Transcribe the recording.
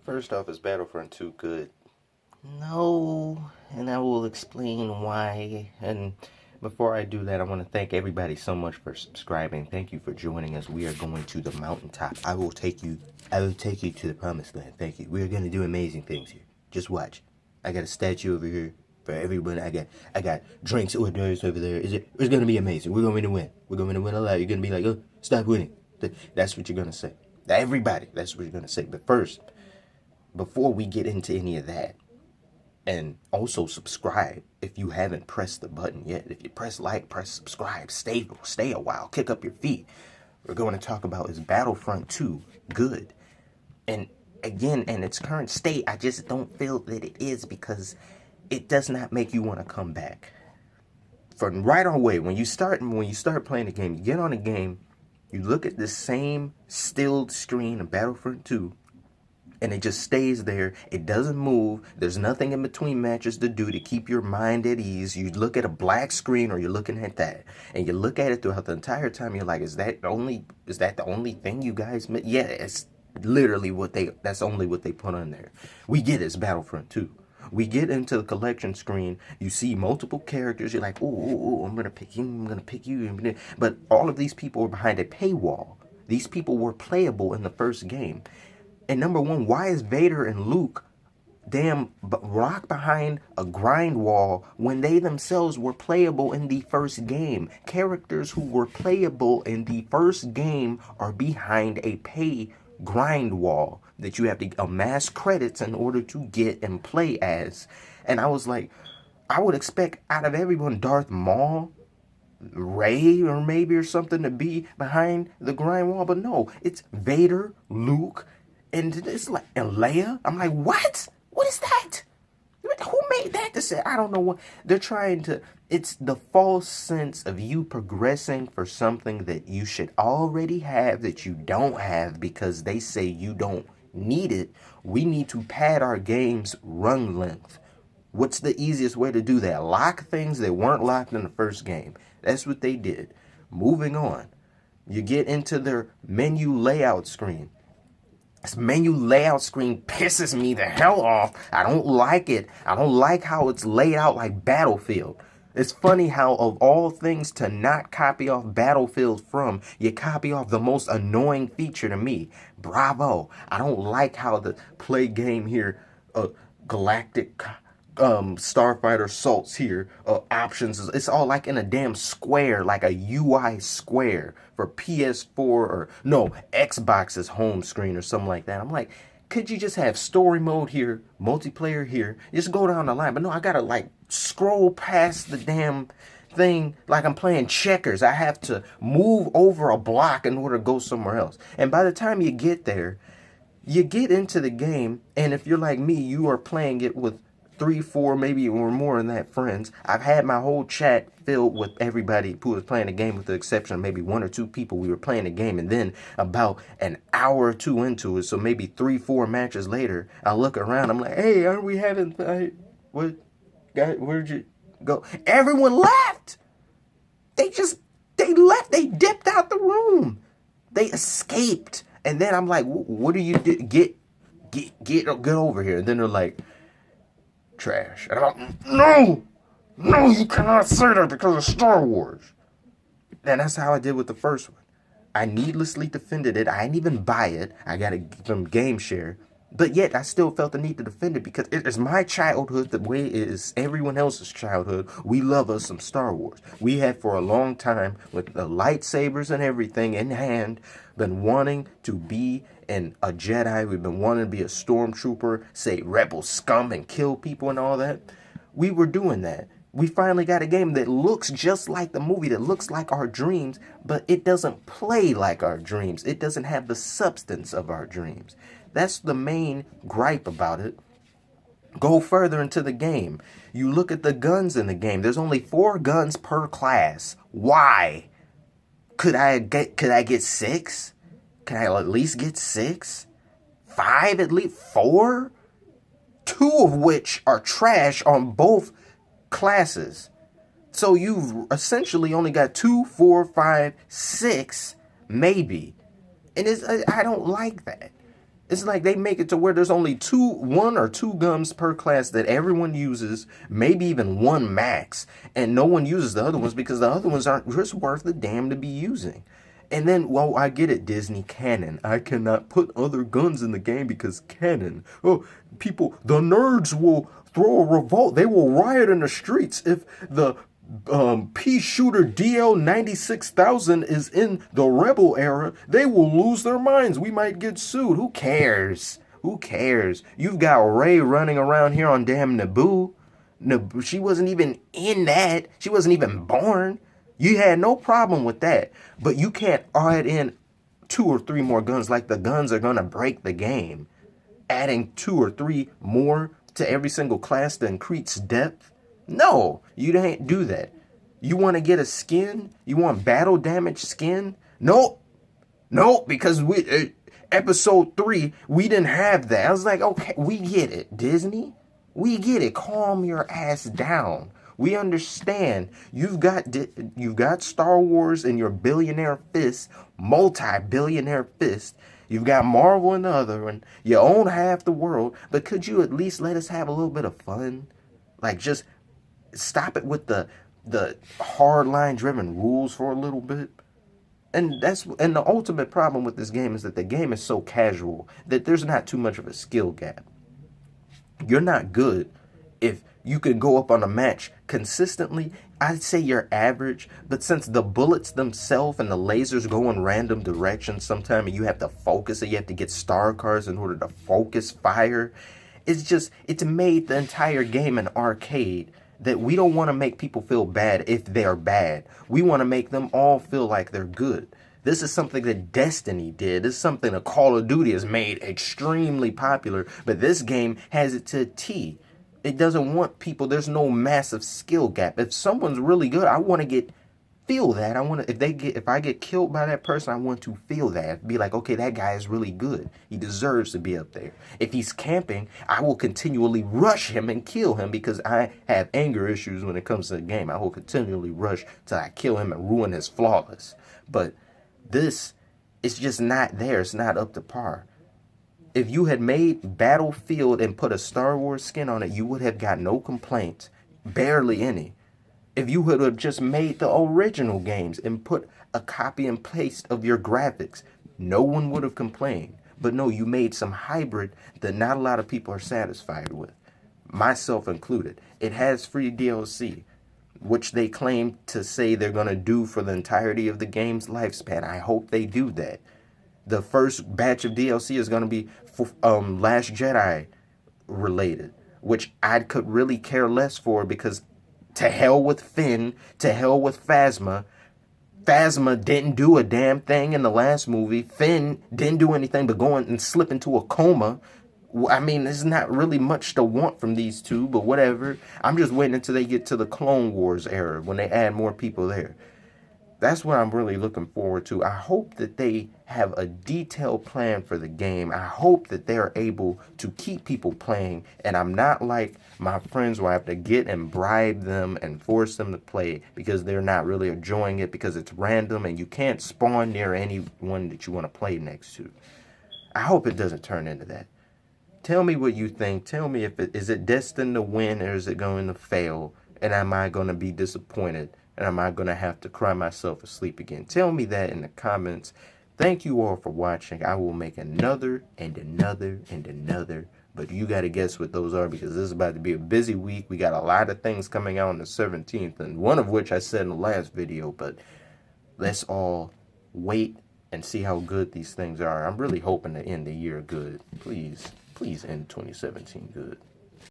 First off, is Battlefront 2 good? No, and I will explain why. And before I do that, I want to thank everybody so much for subscribing. Thank you for joining us. We are going to the mountaintop. I will take you. I will take you to the promised land. Thank you. We are going to do amazing things here. Just watch. I got a statue over here for everyone. I got drinks hors d'oeuvres over there. It's going to be amazing. We're going to win. We're going to win a lot. You're going to be like, oh, stop winning. That's what you're going to say. Everybody. That's what you're going to say. But first, before we get into any of that. And also subscribe if you haven't pressed the button yet. If you press like, press subscribe. Stay a while. Kick up your feet. We're going to talk about is Battlefront 2 good? And again, in its current state, I just don't feel that it is because it does not make you want to come back. From right away, when you start playing the game, you get on the game, you look at the same stilled screen of Battlefront 2, and it just stays there. It doesn't move. There's nothing in between matches to do to keep your mind at ease. You look at a black screen or you're looking at that. And you look at it throughout the entire time. You're like, is that the only thing you guys made? Yeah, it's literally that's only what they put on there. We get it's Battlefront 2. We get into the collection screen. You see multiple characters. You're like, oh, I'm going to pick you. I'm going to pick you. But all of these people are behind a paywall. These people were playable in the first game. And number one, why is Vader and Luke rock behind a grind wall when they themselves were playable in the first game? Characters who were playable in the first game are behind a pay grind wall that you have to amass credits in order to get and play as. And I was like, I would expect out of everyone, Darth Maul, Ray or something to be behind the grind wall, but no, it's Vader, Luke, and it's like, and Leia. I'm like, what? What is that? Who made that decision? I don't know what they're trying to. It's the false sense of you progressing for something that you should already have that you don't have because they say you don't need it. We need to pad our game's run length. What's the easiest way to do that? Lock things that weren't locked in the first game. That's what they did. Moving on. You get into their menu layout screen. This menu layout screen pisses me the hell off. I don't like it. I don't like how it's laid out like Battlefield. It's funny how of all things to not copy off Battlefield from, you copy off the most annoying feature to me. Bravo. I don't like how the play game here, galactic starfighter salts here, options, it's all like in a damn square, like a UI square for PS4 or no, Xbox's home screen or something like that. I'm like, could you just have story mode here, multiplayer here, just go down the line? But no, I gotta like scroll past the damn thing like I'm playing checkers. I have to move over a block in order to go somewhere else. And by the time you get there, you get into the game, and if you're like me, you are playing it with 3, 4, maybe or more than that friends. I've had my whole chat filled with everybody who was playing the game, with the exception of maybe 1 or 2 people. We were playing the game, and then about an hour or two into it, so maybe 3, 4 matches later, I look around. I'm like, hey, aren't we having? What? Guy, where'd you go? Everyone left. They left. They dipped out the room. They escaped. And then I'm like, what do you do? Get over here. And then they're like, trash. And I'm like, no, you cannot say that because of Star Wars. And that's how I did with the first one. I needlessly defended it. I didn't even buy it. I got it from Game Share. But yet, I still felt the need to defend it because it is my childhood the way it is everyone else's childhood. We love us some Star Wars. We have for a long time, with the lightsabers and everything in hand, been wanting to be a Jedi. We've been wanting to be a stormtrooper, say rebel scum and kill people and all that. We were doing that. We finally got a game that looks just like the movie, that looks like our dreams, but it doesn't play like our dreams. It doesn't have the substance of our dreams. That's the main gripe about it. Go further into the game. You look at the guns in the game. There's only 4 guns per class. Why? Could I get 6? Can I at least get 6? 5 at least? 4? 2 of which are trash on both classes. So you've essentially only got 2, 4, 5, 6, maybe. And I don't like that. It's like they make it to where there's only one or two guns per class that everyone uses, maybe even one max, and no one uses the other ones because the other ones aren't just worth the damn to be using. And then, well, I get it, Disney canon. I cannot put other guns in the game because canon. Oh, people, the nerds will throw a revolt. They will riot in the streets if the pea shooter DL 96,000 is in the rebel era. They will lose their minds. We might get sued. Who cares? Who cares? You've got Rey running around here on damn Naboo. She wasn't even in that. She wasn't even born. You had no problem with that. But you can't add in 2 or 3 more guns like the guns are going to break the game. Adding 2 or 3 more to every single class to increase depth. No, you can't do that. You want to get a skin? You want battle damage skin? Nope. Nope, because episode 3, we didn't have that. I was like, okay, we get it, Disney. We get it. Calm your ass down. We understand. You've got Star Wars in your billionaire fist, multi-billionaire fist. You've got Marvel in the other one. You own half the world. But could you at least let us have a little bit of fun? Like, just stop it with the hardline driven rules for a little bit. And the ultimate problem with this game is that the game is so casual that there's not too much of a skill gap. You're not good if you can go up on a match consistently. I'd say you're average, but since the bullets themselves and the lasers go in random directions sometimes, and you have to focus it, you have to get star cards in order to focus fire. It's made the entire game an arcade that we don't want to make people feel bad if they're bad. We want to make them all feel like they're good. This is something that Destiny did. This is something that Call of Duty has made extremely popular, but this game has it to a T. It doesn't want people, there's no massive skill gap. If someone's really good, I want to feel that. If I get killed by that person, I want to feel that. Be like, okay, that guy is really good. He deserves to be up there. If he's camping, I will continually rush him and kill him because I have anger issues when it comes to the game. I will continually rush till I kill him and ruin his flawless. But this is just not there. It's not up to par. If you had made Battlefield and put a Star Wars skin on it, you would have got no complaints. Barely any. If you would have just made the original games and put a copy and paste of your graphics, no one would have complained. But no, you made some hybrid that not a lot of people are satisfied with. Myself included. It has free DLC, which they claim to say they're going to do for the entirety of the game's lifespan. I hope they do that. The first batch of DLC is going to be Last Jedi related, which I could really care less for because to hell with Finn, to hell with Phasma. Phasma didn't do a damn thing in the last movie. Finn didn't do anything but go and slip into a coma. I mean, there's not really much to want from these two, but whatever. I'm just waiting until they get to the Clone Wars era when they add more people there. That's what I'm really looking forward to. I hope that they have a detailed plan for the game. I hope that they're able to keep people playing. And I'm not like my friends where I have to get and bribe them and force them to play because they're not really enjoying it because it's random and you can't spawn near anyone that you want to play next to. I hope it doesn't turn into that. Tell me what you think. Tell me if is it destined to win or is it going to fail? And am I going to be disappointed? And am I going to have to cry myself asleep again? Tell me that in the comments. Thank you all for watching. I will make another and another and another. But you got to guess what those are because this is about to be a busy week. We got a lot of things coming out on the 17th. And one of which I said in the last video. But let's all wait and see how good these things are. I'm really hoping to end the year good. Please end 2017 good.